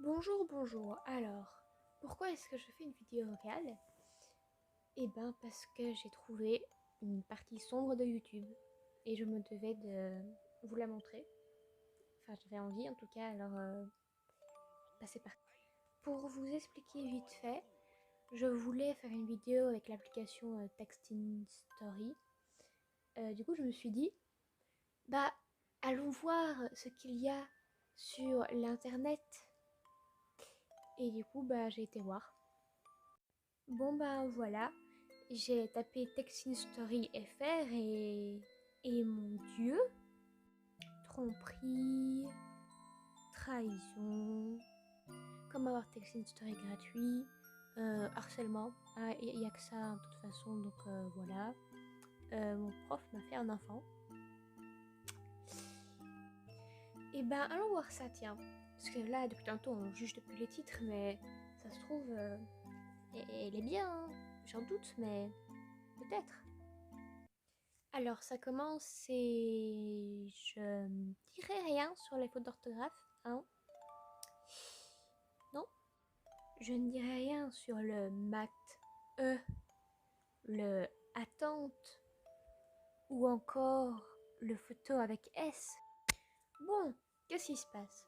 Bonjour, bonjour. Alors, pourquoi est-ce que je fais une vidéo vocale? Eh ben, parce que j'ai trouvé une partie sombre de YouTube et je me devais de vous la montrer. Enfin, j'avais envie en tout cas, alors c'est parti. Pour vous expliquer vite fait, je voulais faire une vidéo avec l'application Texting Story. Du coup, je me suis dit, bah, allons voir ce qu'il y a sur l'internet. Et du coup, bah, j'ai été voir. Bon ben voilà, j'ai tapé Texting Story FR et mon Dieu, tromperie, trahison, comment avoir Texting Story gratuit, harcèlement, il n'y a que ça de toute façon donc voilà. Mon prof m'a fait un enfant. Et ben allons voir ça tiens, parce que là depuis tantôt on juge depuis les titres mais ça se trouve elle est bien, hein. J'en doute mais peut-être. Alors, ça commence et je ne dirai rien sur les fautes d'orthographe, hein. Non, je ne dirai rien sur le mat, e, le attente ou encore le photo avec S. Bon, qu'est-ce qui se passe?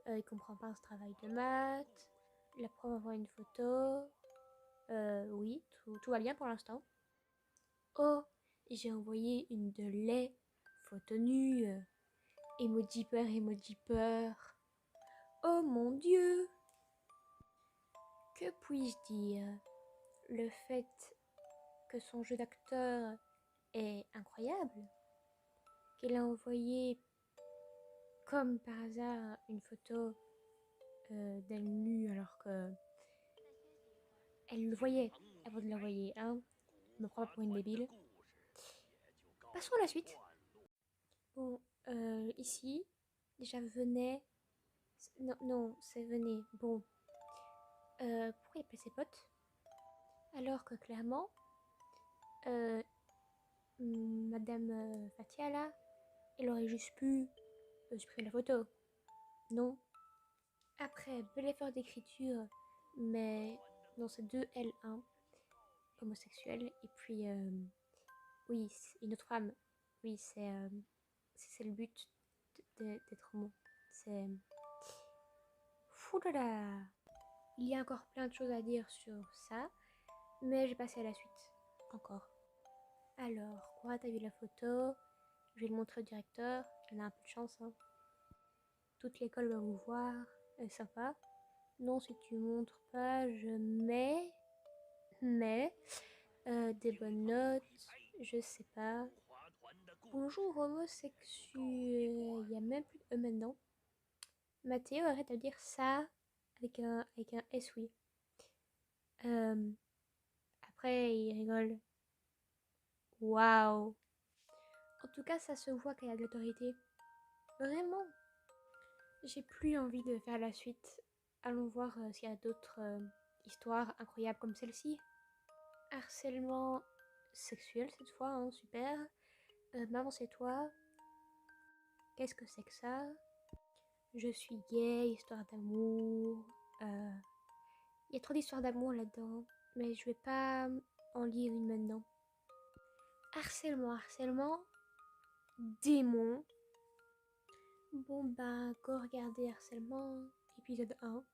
Il comprend pas ce travail de maths, la prof envoie une photo, oui, tout va bien pour l'instant. Oh, j'ai envoyé une de lait, photo nue, emoji peur. Oh mon Dieu! Que puis-je dire? Le fait que son jeu d'acteur est incroyable, qu'elle a envoyé comme par hasard une photo d'elle nue alors que elle le voyait avant de l'envoyer, hein. Je me prends pour une débile. Passons à la suite. Bon, ici, déjà venait. Non, non, c'est venait. Bon, pourquoi il appelle ses potes? Alors que clairement, euh, Madame Fatia là, elle aurait juste pu supprimer la photo. Non. Après, bel effort d'écriture, mais non, c'est deux L1, homosexuel. Et puis, oui, une autre femme. Oui, c'est le but d'être homo. C'est. Fou là là. Il y a encore plein de choses à dire sur ça, mais je vais passer à la suite. Encore. Alors, quoi, t'as vu la photo? Je vais le montrer au directeur. Elle a un peu de chance, hein. Toute l'école va vous voir. Sympa. Non, si tu montres pas, je mets des bonnes notes. Je sais pas. Bonjour homosexuel. Il y a même plus de E maintenant. Mathéo, arrête de dire ça avec un S, oui. Euh, Après, il rigole. Waouh. En tout cas, ça se voit qu'elle a de l'autorité. Vraiment. J'ai plus envie de faire la suite. Allons voir s'il y a d'autres histoires incroyables comme celle-ci. Harcèlement sexuel cette fois, hein, super. Maman, c'est toi. Qu'est-ce que c'est que ça? Je suis gay, histoire d'amour. Il y a trop d'histoires d'amour là-dedans, mais je vais pas en lire une maintenant. Harcèlement, démon. Bon bah, go regarder harcèlement, épisode 1.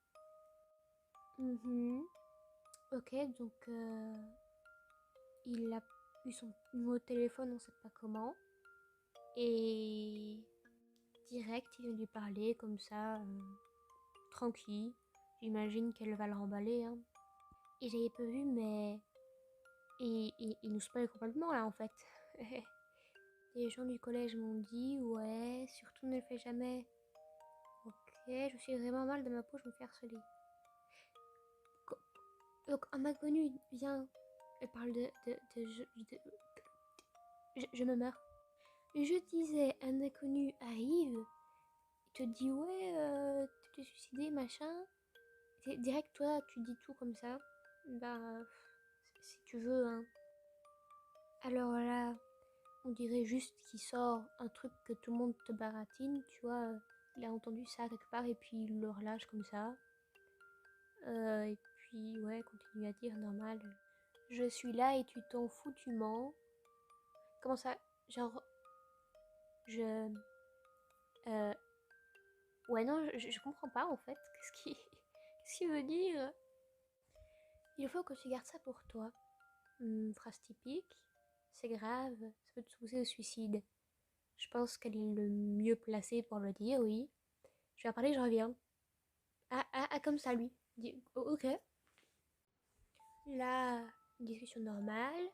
Ok, donc il a eu son numéro de téléphone, on sait pas comment. Et direct, il vient lui parler comme ça, tranquille. J'imagine qu'elle va le remballer, hein. Et j'avais pas vu, mais il nous spoil complètement là en fait. Les gens du collège m'ont dit, ouais, surtout ne le fais jamais. Ok, je suis vraiment mal de ma peau, je me fais harceler. Donc un inconnu vient et parle je me meurs. Je disais, un inconnu arrive, il te dit ouais, tu t'es suicidé, machin. Direct, toi, tu dis tout comme ça. Bah, si tu veux, hein. Alors là, on dirait juste qu'il sort un truc que tout le monde te baratine, tu vois. il a entendu ça quelque part et puis il le relâche comme ça. Et puis ouais, continue à dire normal. Je suis là et tu t'en fous, tu mens. Comment ça? Genre, je... euh, ouais non, je comprends pas en fait. Qu'est-ce qu'il veut dire? Il faut que tu gardes ça pour toi. Phrase typique. C'est grave, ça peut te pousser au suicide. Je pense qu'elle est le mieux placée pour le dire, oui. Je vais en parler, je reviens. Comme ça, lui. Ok. Là, discussion normale.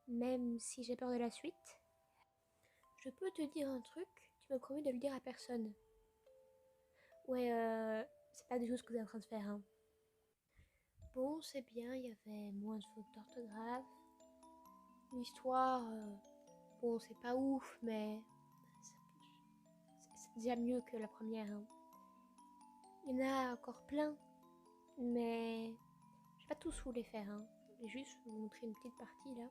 Même si j'ai peur de la suite. Je peux te dire un truc, tu m'as promis de le dire à personne. Ouais, c'est pas des choses que vous êtes en train de faire, hein. Bon, c'est bien, il y avait moins de fautes d'orthographe. L'histoire, bon, c'est pas ouf, mais c'est déjà mieux que la première, hein. Il y en a encore plein, mais je vais pas tous vous les faire, hein. Je vais juste vous montrer une petite partie là.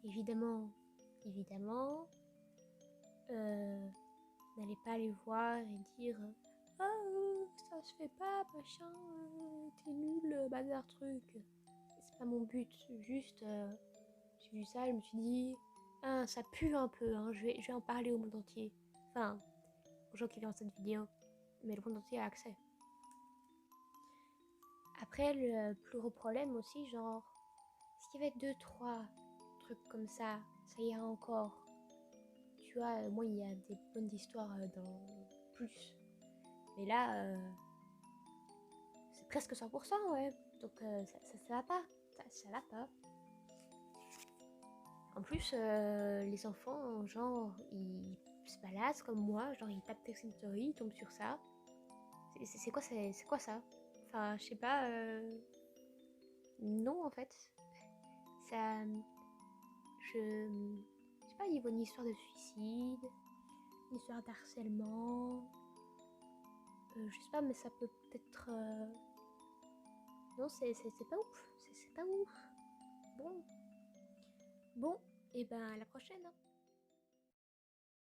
Évidemment, évidemment, n'allez pas les voir et dire oh, ça se fait pas, machin, t'es nul, bazar truc. C'est pas mon but, juste j'ai vu ça, je me suis dit ah, ça pue un peu, hein. Je vais en parler au monde entier. Enfin, aux gens qui verront cette vidéo, mais le monde entier a accès. Après, le plus gros problème aussi, genre, s'il y avait 2-3 trucs comme ça ira encore. Tu vois, moi, il y a des bonnes histoires dans plus. Mais là, c'est presque 100%, ouais. Donc, ça va pas. Ça va pas. En plus, les enfants, genre, ils se baladent comme moi, genre, ils tapent Text Story, ils tombent sur ça. C'est quoi ça? Enfin, je sais pas. Non, en fait. Ça. Je sais pas, il y a une histoire de suicide, une histoire d'harcèlement. Je sais pas, mais ça peut peut-être. Non, c'est pas ouf. C'est pas ouf. Bon. Bon, et ben à la prochaine, hein.